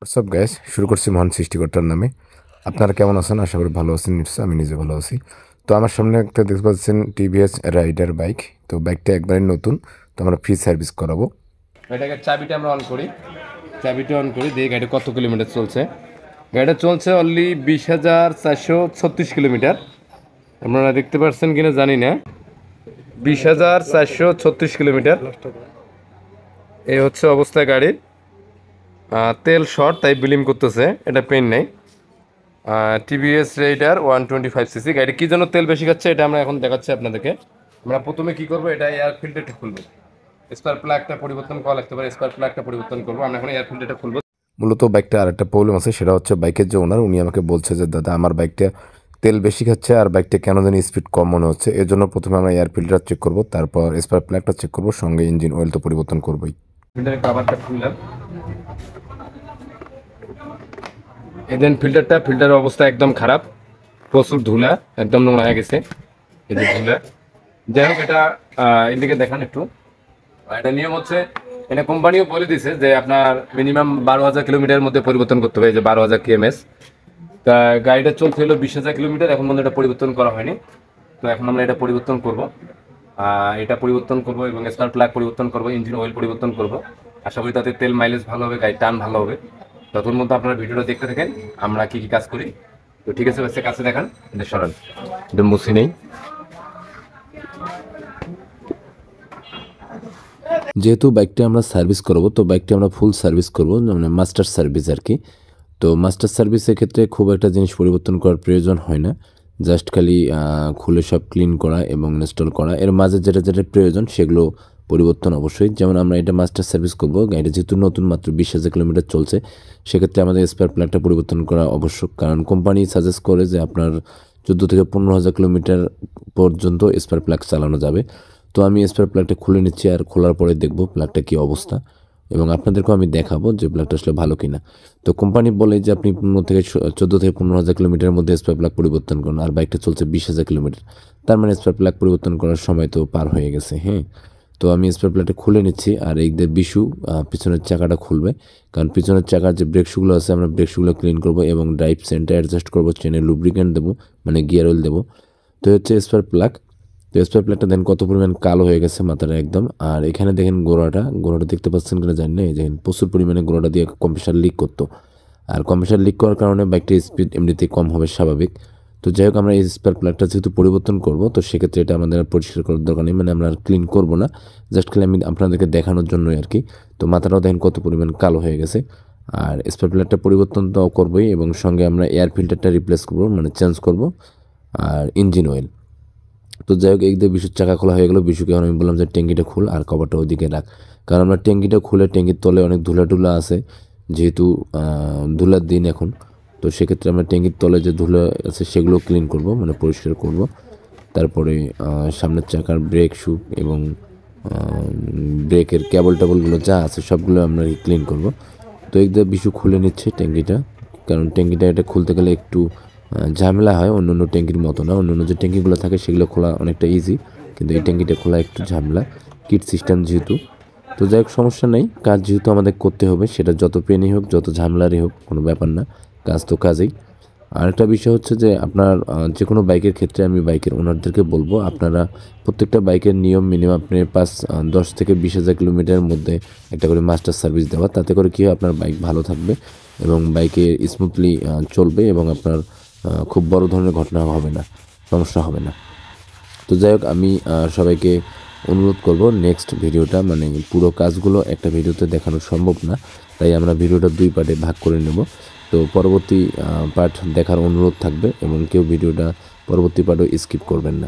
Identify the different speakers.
Speaker 1: WhatsApp guys, শুরু করছি মহান সৃষ্টিকর্তার নামে। আপনারা কেমন আছেন? আশা করি ভালো আছেন। নিশ্চয়ই আমি নিজে ভালো আছি। তো আমার সামনে একটা দেখতে পাচ্ছেন টিভিএস রাইডার বাইক। তো বাইকটা একবারই নতুন, তো আমরা ফ্রি সার্ভিস করাবো। এটাকে চাবিটা আমরা অন করি, চাবিটা অন করি, দিয়ে গাড়িটা কত কিলোমিটার চলছে। গাড়িটা চলছে অনলি 20,436 কিলোমিটার। আপনারা দেখতে পাচ্ছেন কিনা জানি না, 20,436 কিলোমিটার। এই হচ্ছে অবস্থায় গাড়ির। তেল শর্ট, তাই বিলিম করতেছে, এটা পেন নেই। টিভিএস রাইডার 125cc গাড়ি। কী জন্য তেল বেশি খাচ্ছে এটা আমরা এখন দেখাচ্ছি আপনাদেরকে। আমরা প্রথমে কি করবো, এটা এয়ার ফিল্টারটা খুলবো। স্পার প্লাগটা পরিবর্তন করা লাগতে পারে, স্পার প্লাগটা পরিবর্তন করবো। আমরা এখন এয়ার ফিল্টারটা খুলবো। মূলত বাইকটা আর একটা প্রবলেম আছে, সেটা হচ্ছে বাইকের যে ওনার, উনি আমাকে বলছে যে দাদা আমার বাইকটা তেল বেশি খাচ্ছে আর বাইকটা কেন জানি স্পিড কম মনে হচ্ছে। এর জন্য প্রথমে আমরা এয়ার ফিল্টার চেক করবো, তারপর স্পার প্লাগটা চেক করবো, সঙ্গে ইঞ্জিন অয়েল তো পরিবর্তন করবোই। ফিল্টারের কভারটা খুললাম। এদেন ফিল্টারের অবস্থা একদম খারাপ, প্রচুর ধুলা, একদম নোংরা হয়ে গেছে। এই যে ধুলা, যাই হোক এটা এদিকে দেখান একটু। এটা নিয়ম হচ্ছে, এটা কোম্পানিও বলে দিছে যে আপনার মিনিমাম 12,000 কিলোমিটারের মধ্যে পরিবর্তন করতে হবে, যে 12,000 কিএমএস। তা গাড়িটা চলতে হলো 20,000 কিলোমিটার, এখন পর্যন্ত এটা পরিবর্তন করা হয়নি। তো এখন আমরা এটা পরিবর্তন করব, এটা পরিবর্তন করব এবং স্পার প্লাগ পরিবর্তন করব, ইঞ্জিন অয়েল পরিবর্তন করব। আশা করি তাতে তেল মাইলেজ ভালো হবে, গাড়ির টান ভালো হবে। ততক্ষণ মধ্যে আপনারা ভিডিওটা দেখতে থাকেন আমরা কি কি কাজ করি। তো ঠিক আছে, বাসে কাছে দেখান, এটা সরান, এটা মুছি নেই। যেহেতু বাইকটা আমরা সার্ভিস করব, তো বাইকটা আমরা ফুল সার্ভিস করব, মানে মাস্টার সার্ভিস আর কি। তো মাস্টার সার্ভিসের ক্ষেত্রে খুব একটা জিনিস পরিবর্তন করার প্রয়োজন হয় না, জাস্ট খালি খুলে সব ক্লিন করা এবং ইনস্টল করা। এর মাঝে যেটা যেটা প্রয়োজন সেগুলো পরিবর্তন অবশ্যই। যেমন আমরা এটা মাস্টার সার্ভিস করব, গাড়িটা যেহেতু নতুন, মাত্র 20,000 কিলোমিটার চলছে, সেক্ষেত্রে আমাদের স্পেয়ার প্লাগটা পরিবর্তন করা আবশ্যক। কারণ কোম্পানি সাজেস্ট করে যে আপনার 14 থেকে 15,000 কিলোমিটার পর্যন্ত স্পেয়ার প্লাগ চালানো যাবে। তো আমি স্পেয়ার প্লাগটা খুলে নিচ্ছি, আর খোলার পরে দেখব প্লাগটা কী অবস্থা, এবং আপনাদেরকেও আমি দেখাবো যে প্লাগটা আসলে ভালো কিনা। তো কোম্পানি বলে যে আপনি 14 থেকে 15,000 কিলোমিটারের মধ্যে স্পেয়ার প্লাগ পরিবর্তন করুন, আর বাইকটা চলছে 20,000 কিলোমিটার, তার মানে স্পেয়ার প্লাগ পরিবর্তন করার সময় তো পার হয়ে গেছে। হ্যাঁ, তো আমি স্পেয়ার প্লাগটা খুলে নিচ্ছি, আর এই যে পিছনের চাকাটা খুলবে, কারণ পিছনের চাকার যে ব্রেক শুগুলো আছে আমরা ব্রেক শুগুলো ক্লিন করবো এবং ড্রাইভ সেন্টার অ্যাডজাস্ট করবো, চেনে লুব্রিকেন্ট দেবো, মানে গিয়ার অয়েল দেবো। তো হচ্ছে স্পেয়ার প্লাগ। তো স্পেয়ার প্লাগটা দেন কত পরিমাণ কালো হয়ে গেছে মাথাটা একদম। আর এখানে দেখেন গোড়াটা দেখতে পাচ্ছেন কিনা জানি না, এই দেখেন প্রচুর পরিমাণে গোড়াটা দিয়ে কম্প্রেসার লিক করতো। আর কম্প্রেসার লিক করার কারণে বাইকটির স্পিড এমনিতেই কম হবে স্বাভাবিক। তো যাই হোক, আমরা এই স্পেয়ার প্লাগটা যেহেতু পরিবর্তন করবো, তো সেক্ষেত্রে এটা আমাদের পরিষ্কার করার দরকার নেই, মানে আমরা ক্লিন করবো না, জাস্ট খালি আমি আপনাদেরকে দেখানোর জন্যই আর কি। তো মাথাটাও দেখেন কত পরিমাণ কালো হয়ে গেছে। আর স্পেয়ার প্লাগটা পরিবর্তন তো করবোই, এবং সঙ্গে আমরা এয়ার ফিল্টারটা রিপ্লেস করবো, মানে চেঞ্জ করবো, আর ইঞ্জিন অয়েল। তো যাই হোক, একদিকে বিশুর চাকা খোলা হয়ে গেলো। বিশুকে আমি বললাম যে ট্যাঙ্কিটা খুল আর কভারটা ওইদিকে রাখ, কারণ আমরা ট্যাঙ্কিটা খুলে ট্যাঙ্কির তলে অনেক ধুলা টুলা আছে, যেহেতু ধুলার দিন এখন। তো সেক্ষেত্রে আমরা ট্যাঙ্কির তলে যে ধুলা আছে সেগুলো ক্লিন করব, মানে পরিষ্কার করব। তারপরে সামনের চাকার ব্রেক শু এবং ব্রেকের কেবল টেবলগুলো যা আছে সবগুলো আমরা ক্লিন করব। তো একদিকে বিশু খুলে নিচ্ছে ট্যাঙ্কিটা, কারণ ট্যাঙ্কিটা এটা খুলতে গেলে একটু ঝামেলা হয়, অন্য অন্য ট্যাঙ্কির মতো না। অন্য অন্য যে ট্যাঙ্কিগুলো থাকে সেগুলো খোলা অনেকটা ইজি, কিন্তু এই ট্যাঙ্কিটা খোলা একটু ঝামেলা, কিট সিস্টেম যেহেতু। তো যাই হোক, সমস্যা নেই, কাজ যেহেতু আমাদের করতে হবে, সেটা যত পেনই হোক যত ঝামেলারই হোক কোনো ব্যাপার না, কাজ তো কাজেই। আরেকটা বিষয় হচ্ছে যে আপনার যে কোনো বাইকের ক্ষেত্রে আমি বাইকের ওনারদেরকে বলবো, আপনারা প্রত্যেকটা বাইকের নিয়ম মিনিমাম আপনি 10 থেকে 20,000 কিলোমিটারের মধ্যে একটা করে মাস্টার সার্ভিস দেওয়া। তাতে করে কী হয়, আপনার বাইক ভালো থাকবে এবং বাইকে স্মুথলি চলবে, এবং আপনার খুব বড় ধরনের ঘটনা হবে না, সমস্যা হবে না। তো যাই হোক, আমি সবাইকে অনুরোধ করব, নেক্সট ভিডিওটা মানে পুরো কাজগুলো একটা ভিডিওতে দেখানো সম্ভব না, তাই আমরা ভিডিওটা 2 পার্টে ভাগ করে নেব। তো পরবর্তী পার্ট দেখার অনুরোধ থাকবে, এবং কেউ ভিডিওটা পরবর্তী পার্টও স্কিপ করবেন না।